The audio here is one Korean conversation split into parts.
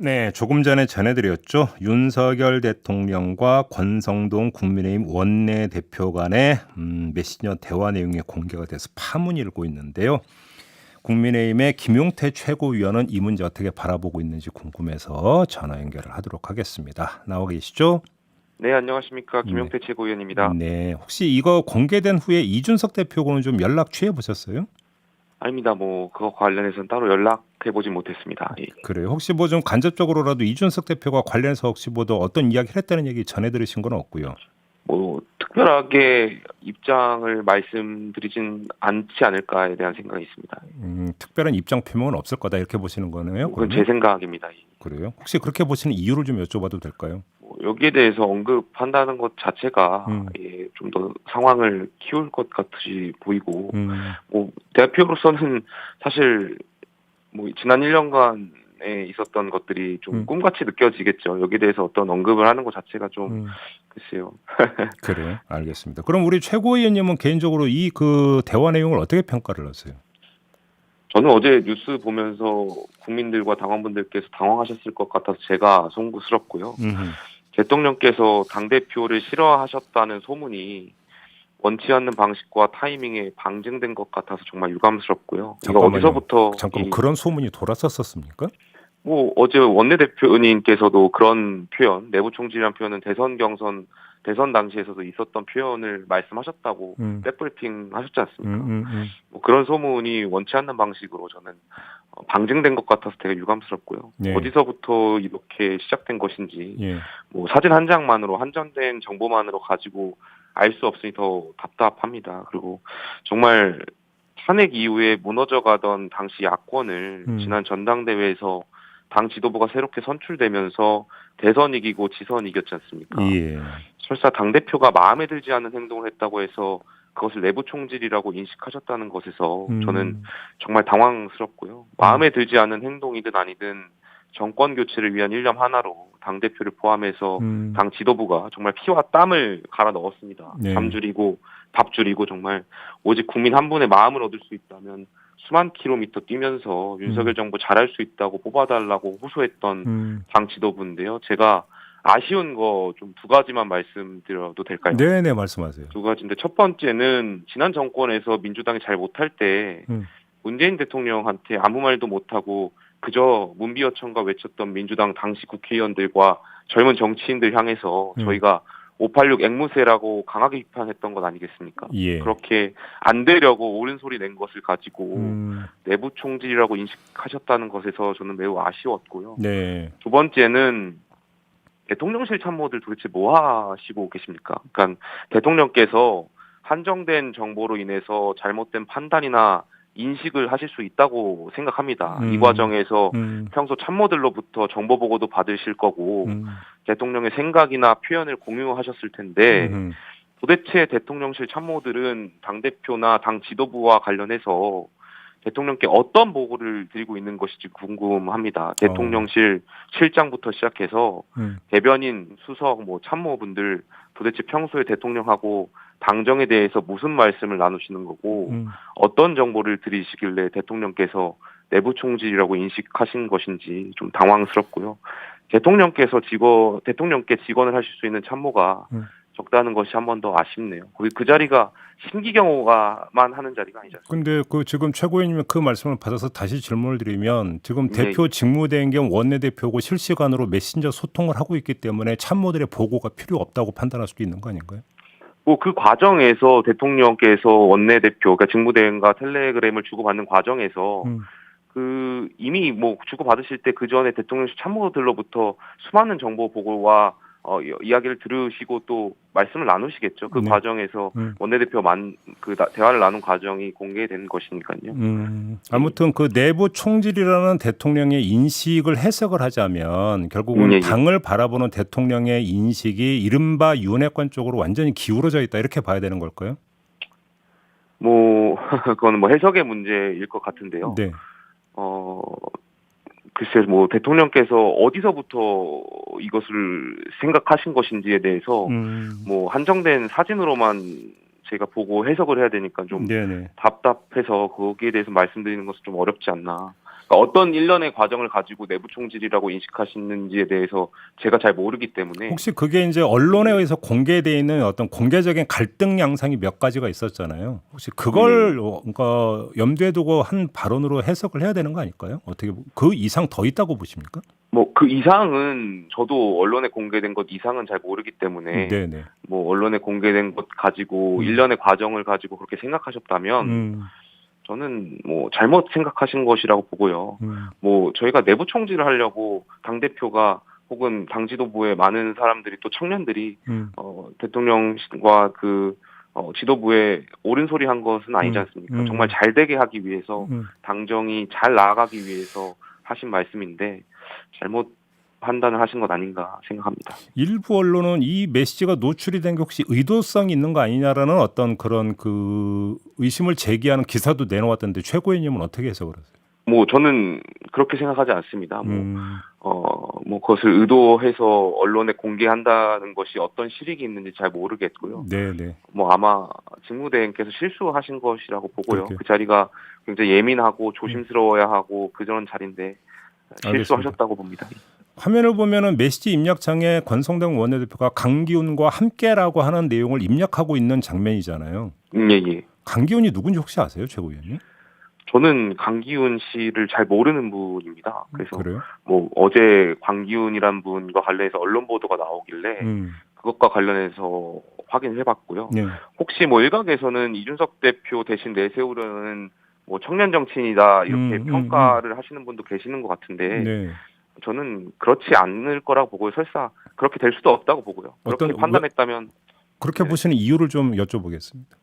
네, 조금 전에 전해드렸죠. 윤석열 대통령과 권성동 국민의힘 원내대표 간의 메신저 대화 내용이 공개가 돼서 파문이 일고 있는데요. 국민의힘의 김용태 최고위원은 이 문제 어떻게 바라보고 있는지 궁금해서 전화 연결을 하도록 하겠습니다. 나와 계시죠? 네, 안녕하십니까. 네. 김용태 최고위원입니다. 네, 혹시 이거 공개된 후에 이준석 대표하고는 좀 연락 취해 보셨어요? 아닙니다. 그거 관련해서는 따로 연락해보진 못했습니다. 예. 그래요. 혹시 뭐 좀 간접적으로라도 이준석 대표가 관련해서 혹시 뭐 어떤 이야기를 했다는 얘기 전해 들으신 건 없고요. 특별하게 입장을 말씀드리진 않지 않을까에 대한 생각이 있습니다. 특별한 입장 표명은 없을 거다 이렇게 보시는 거네요. 그건 그러면 제 생각입니다. 예. 그래요. 혹시 그렇게 보시는 이유를 좀 여쭤봐도 될까요? 여기에 대해서 언급한다는 것 자체가 음, 좀 더 상황을 키울 것 같이 보이고, 음, 대표로서는 사실 지난 1년간에 있었던 것들이 좀 음, 꿈같이 느껴지겠죠. 여기에 대해서 어떤 언급을 하는 것 자체가 좀 음. 글쎄요. 그래요. 알겠습니다. 그럼 우리 최고위원님은 개인적으로 이 그 대화 내용을 어떻게 평가를 하세요? 저는 어제 뉴스 보면서 국민들과 당원분들께서 당황하셨을 것 같아서 제가 송구스럽고요. 음, 대통령께서 당대표를 싫어하셨다는 소문이 원치 않는 방식과 타이밍에 방증된 것 같아서 정말 유감스럽고요. 이거 잠깐만요. 어디서부터 잠깐만 그런 소문이 돌았었습니까? 어제 원내대표님께서도 그런 표현, 내부 총질이라는 표현은 대선 당시에서도 있었던 표현을 말씀하셨다고 음, 백브리핑 하셨지 않습니까? 음, 음, 그런 소문이 원치 않는 방식으로 저는 방증된 것 같아서 되게 유감스럽고요. 예, 어디서부터 이렇게 시작된 것인지, 예. 사진 한 장만으로 한정된 정보만으로 가지고 알 수 없으니 더 답답합니다. 그리고 정말 탄핵 이후에 무너져가던 당시 야권을 음, 지난 전당대회에서 당 지도부가 새롭게 선출되면서 대선 이기고 지선 이겼지 않습니까? 예. 설사 당대표가 마음에 들지 않는 행동을 했다고 해서 그것을 내부 총질이라고 인식하셨다는 것에서 저는 음, 정말 당황스럽고요. 음, 마음에 들지 않은 행동이든 아니든 정권 교체를 위한 일념 하나로 당대표를 포함해서 음, 당 지도부가 정말 피와 땀을 갈아 넣었습니다. 잠 네. 줄이고 밥 줄이고 정말 오직 국민 한 분의 마음을 얻을 수 있다면 수만 킬로미터 뛰면서 음, 윤석열 정부 잘할 수 있다고 뽑아달라고 호소했던 음. 당 지도부인데요. 제가 아쉬운 거 좀 두 가지만 말씀드려도 될까요? 네네 말씀하세요. 두 가지인데 첫 번째는 지난 정권에서 민주당이 잘 못할 때 음, 문재인 대통령한테 아무 말도 못하고 그저 문비어천가 외쳤던 민주당 당시 국회의원들과 젊은 정치인들 향해서 음, 저희가 586 앵무새라고 강하게 비판했던 것 아니겠습니까? 예. 그렇게 안 되려고 옳은 소리 낸 것을 가지고 음, 내부 총질이라고 인식하셨다는 것에서 저는 매우 아쉬웠고요. 네. 두 번째는 대통령실 참모들 도대체 뭐 하시고 계십니까? 그러니까 대통령께서 한정된 정보로 인해서 잘못된 판단이나 인식을 하실 수 있다고 생각합니다. 이 음, 과정에서 음, 평소 참모들로부터 정보 보고도 받으실 거고 음, 대통령의 생각이나 표현을 공유하셨을 텐데 음, 도대체 대통령실 참모들은 당대표나 당 지도부와 관련해서 대통령께 어떤 보고를 드리고 있는 것인지 궁금합니다. 어, 대통령실 실장부터 시작해서 음, 대변인, 수석, 참모분들 도대체 평소에 대통령하고 당정에 대해서 무슨 말씀을 나누시는 거고 음. 어떤 정보를 드리시길래 대통령께서 내부 총질이라고 인식하신 것인지 좀 당황스럽고요. 대통령께 직원을 하실 수 있는 참모가 음. 적다는 것이 한 번 더 아쉽네요. 그 자리가 심기경호가만 하는 자리가 아니지 않습니까? 근데 그 지금 최고위원님 그 말씀을 받아서 다시 질문을 드리면 지금 예, 대표 예. 직무대행 겸 원내대표고 실시간으로 메신저 소통을 하고 있기 때문에 참모들의 보고가 필요 없다고 판단할 수도 있는 거 아닌가요? 그 과정에서 대통령께서 원내대표, 그러니까 직무대행과 텔레그램을 주고받는 과정에서 음. 이미 주고받으실 때 그 전에 대통령실 참모들로부터 수많은 정보 보고와 이야기를 들으시고 또 말씀을 나누시겠죠. 그 네. 과정에서 음. 대화를 나눈 과정이 공개된 것이니까요. 예. 아무튼 그 내부 총질이라는 대통령의 인식을 해석을 하자면 결국은 예, 예. 당을 바라보는 대통령의 인식이 이른바 윤핵관 쪽으로 완전히 기울어져 있다 이렇게 봐야 되는 걸까요? 그거는 해석의 문제일 것 같은데요. 네. 어, 글쎄요, 대통령께서 어디서부터 이것을 생각하신 것인지에 대해서 음. 한정된 사진으로만 제가 보고 해석을 해야 되니까 좀 네네. 답답해서 거기에 대해서 말씀드리는 것은 좀 어렵지 않나 어떤 일련의 과정을 가지고 내부 총질이라고 인식하시는지에 대해서 제가 잘 모르기 때문에 혹시 그게 이제 언론에 의해서 공개되어 있는 어떤 공개적인 갈등 양상이 몇 가지가 있었잖아요. 혹시 그걸 그러니까 염두에 두고 한 발언으로 해석을 해야 되는 거 아닐까요? 어떻게 그 이상 더 있다고 보십니까? 뭐 그 이상은 저도 언론에 공개된 것 이상은 잘 모르기 때문에 네네. 뭐 언론에 공개된 것 가지고 음. 일련의 과정을 가지고 그렇게 생각하셨다면 음, 저는 뭐 잘못 생각하신 것이라고 보고요. 뭐 저희가 내부 총질을 하려고 당 대표가 혹은 당 지도부의 많은 사람들이 또 청년들이 음, 대통령과 그 지도부에 옳은 소리 한 것은 아니지 않습니까? 정말 잘 되게 하기 위해서 당정이 잘 나아가기 위해서 하신 말씀인데 잘못 판단을 하신 것 아닌가 생각합니다. 일부 언론은 이 메시지가 노출이 된 게 혹시 의도성이 있는 거 아니냐라는 어떤 그런 그 의심을 제기하는 기사도 내놓았던데 최고위원님은 어떻게 해석을 하세요? 뭐 저는 그렇게 생각하지 않습니다. 음, 뭐 그것을 의도해서 언론에 공개한다는 것이 어떤 실익이 있는지 잘 모르겠고요. 네네. 뭐 아마 직무대행께서 실수하신 것이라고 보고요. 그렇게. 그 자리가 굉장히 예민하고 조심스러워야 하고 그런 자리인데 실수하셨다고 봅니다. 화면을 보면은 메시지 입력창에 권성동 원내대표가 강기훈과 함께라고 하는 내용을 입력하고 있는 장면이잖아요. 예. 강기훈이 누군지 혹시 아세요, 최고위원님? 저는 강기훈 씨를 잘 모르는 분입니다. 그래서 그래요? 뭐 어제 강기훈이란 분과 관련해서 언론 보도가 나오길래 그것과 관련해서 확인해봤고요. 네. 혹시 뭐 일각에서는 이준석 대표 대신 내세우려는 뭐 청년 정치인이다 이렇게 평가를 하시는 분도 계시는 것 같은데 네. 저는 그렇지 않을 거라고 보고요. 설사 그렇게 될 수도 없다고 보고요. 그렇게 판단했다면 그렇게 보시는 이유를 좀 여쭤보겠습니다.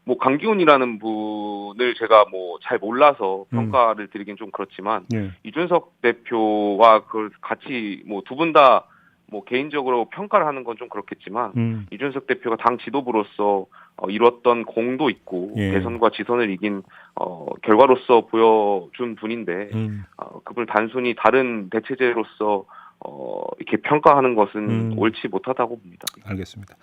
뭐 강기훈이라는 분을 제가 뭐 잘 몰라서 평가를 드리긴 좀 그렇지만 네. 이준석 대표와 그걸 같이 뭐 두 분 다 뭐 개인적으로 평가를 하는 건 좀 그렇겠지만 이준석 대표가 당 지도부로서 이뤘던 공도 있고 예. 대선과 지선을 이긴 결과로서 보여준 분인데 그분을 단순히 다른 대체제로서 이렇게 평가하는 것은 옳지 못하다고 봅니다. 알겠습니다.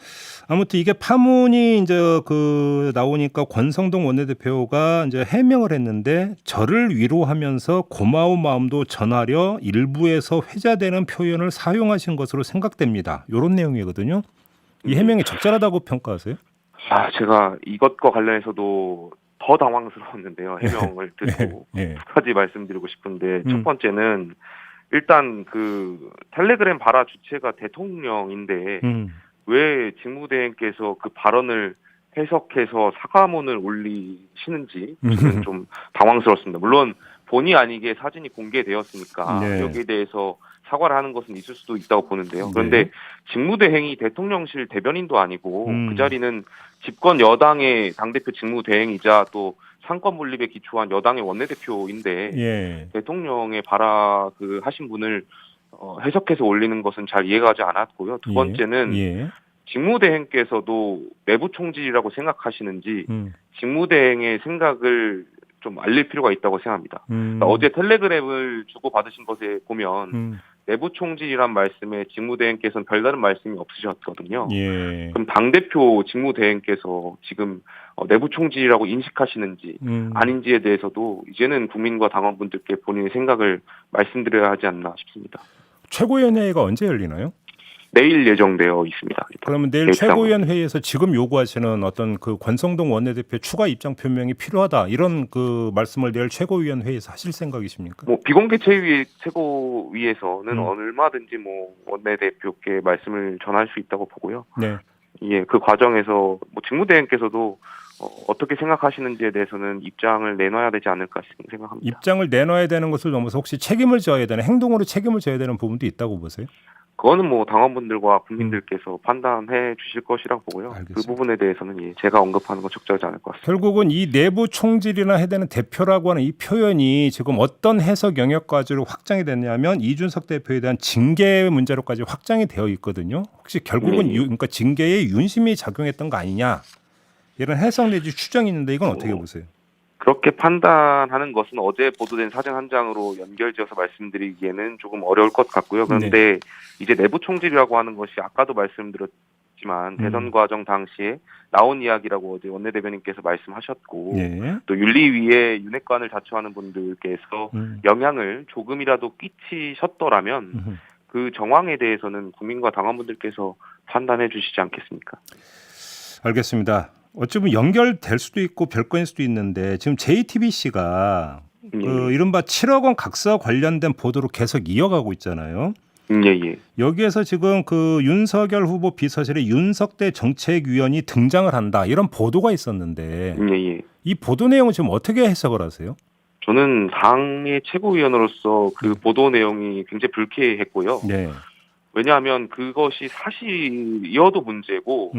아무튼 이게 파문이 이제 그 나오니까 권성동 원내대표가 이제 해명을 했는데 저를 위로하면서 고마운 마음도 전하려 일부에서 회자되는 표현을 사용하신 것으로 생각됩니다. 이런 내용이거든요. 이 해명이 적절하다고 평가하세요? 제가 이것과 관련해서도 더 당황스러웠는데요. 해명을 듣고 두 가지 말씀드리고 싶은데 첫 번째는 일단 그 텔레그램 발화 주체가 대통령인데 왜 직무대행께서 그 발언을 해석해서 사과문을 올리시는지 저는 좀 당황스럽습니다. 물론 본의 아니게 사진이 공개되었으니까 여기에 대해서 사과를 하는 것은 있을 수도 있다고 보는데요. 그런데 직무대행이 대통령실 대변인도 아니고 그 자리는 집권 여당의 당대표 직무대행이자 또 상권 분립에 기초한 여당의 원내대표인데 대통령의 하신 분을 해석해서 올리는 것은 잘 이해가지 않았고요. 두 번째는 직무대행께서도 내부 총질이라고 생각하시는지 직무대행의 생각을 좀 알릴 필요가 있다고 생각합니다. 그러니까 어제 텔레그램을 주고받으신 것에 보면 내부 총질이란 말씀에 직무대행께서는 별다른 말씀이 없으셨거든요. 그럼 당대표 직무대행께서 지금 내부 총질이라고 인식하시는지 아닌지에 대해서도 이제는 국민과 당원분들께 본인의 생각을 말씀드려야 하지 않나 싶습니다. 최고위원회가 언제 열리나요? 내일 예정되어 있습니다. 그러면 내일 최고위원 회의에서 지금 요구하시는 어떤 그 권성동 원내대표 추가 입장 표명이 필요하다 이런 그 말씀을 내일 최고위원 회의에서 하실 생각이십니까? 뭐 비공개 최고위에서는 얼마든지 뭐 원내대표께 말씀을 전할 수 있다고 보고요. 네. 그 과정에서 뭐 직무대행께서도 어떻게 생각하시는지에 대해서는 입장을 내놔야 되지 않을까 생각합니다. 입장을 내놔야 되는 것을 넘어서 혹시 책임을 져야 되는 행동으로 책임을 져야 되는 부분도 있다고 보세요? 그거는 뭐 당원분들과 국민들께서 판단해 주실 것이라고 보고요. 알겠습니다. 그 부분에 대해서는 제가 언급하는 건 적절하지 않을 것 같습니다. 결국은 이 내부 총질이나 해야 되는 대표라고 하는 이 표현이 지금 어떤 해석 영역까지로 확장이 됐냐면 이준석 대표에 대한 징계 문제로까지 확장이 되어 있거든요. 혹시 결국은 그러니까 징계에 윤심이 작용했던 거 아니냐 이런 해석 내지 추정이 있는데 이건 어떻게 보세요? 그렇게 판단하는 것은 어제 보도된 사진 한 장으로 연결지어서 말씀드리기에는 조금 어려울 것 같고요. 그런데 이제 내부 총질이라고 하는 것이 아까도 말씀드렸지만 있지만 대선 과정 당시에 나온 이야기라고 어제 원내대변인께서 말씀하셨고 예. 또 윤리위에 윤핵관을 자처하는 분들께서 영향을 조금이라도 끼치셨더라면 그 정황에 대해서는 국민과 당원분들께서 판단해 주시지 않겠습니까? 알겠습니다. 어찌 보면 연결될 수도 있고 별건일 수도 있는데 지금 JTBC가 그 이른바 7억 원 각서 관련된 보도로 계속 이어가고 있잖아요. 예. 여기에서 지금 그 윤석열 후보 비서실에 윤석대 정책위원이 등장을 한다 이런 보도가 있었는데 예. 이 보도 내용은 지금 어떻게 해석을 하세요? 저는 당의 최고위원으로서 그 보도 내용이 굉장히 불쾌했고요. 네. 왜냐하면 그것이 사실이어도 문제고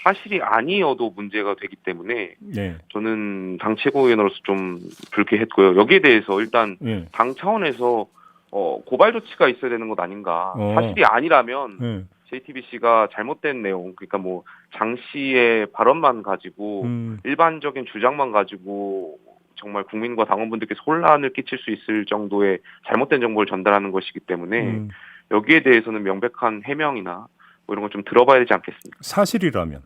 사실이 아니어도 문제가 되기 때문에 네. 저는 당 최고위원으로서 좀 불쾌했고요. 여기에 대해서 일단 네. 당 차원에서 고발 조치가 있어야 되는 것 아닌가. 사실이 아니라면 JTBC가 잘못된 내용, 그러니까 뭐 장 씨의 발언만 가지고 일반적인 주장만 가지고 정말 국민과 당원분들께서 혼란을 끼칠 수 있을 정도의 잘못된 정보를 전달하는 것이기 때문에 여기에 대해서는 명백한 해명이나 뭐 이런 걸 좀 들어봐야 되지 않겠습니까? 사실이라면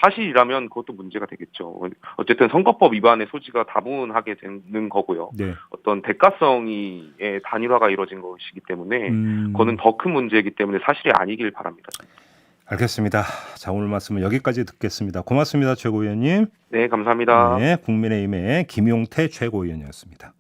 사실이라면 그것도 문제가 되겠죠. 어쨌든 선거법 위반의 소지가 다분하게 되는 거고요. 네. 어떤 대가성의 단일화가 이루어진 것이기 때문에 그거는 더 큰 문제이기 때문에 사실이 아니길 바랍니다. 알겠습니다. 자, 오늘 말씀은 여기까지 듣겠습니다. 고맙습니다, 최고위원님. 네, 감사합니다. 네, 국민의힘의 김용태 최고위원이었습니다.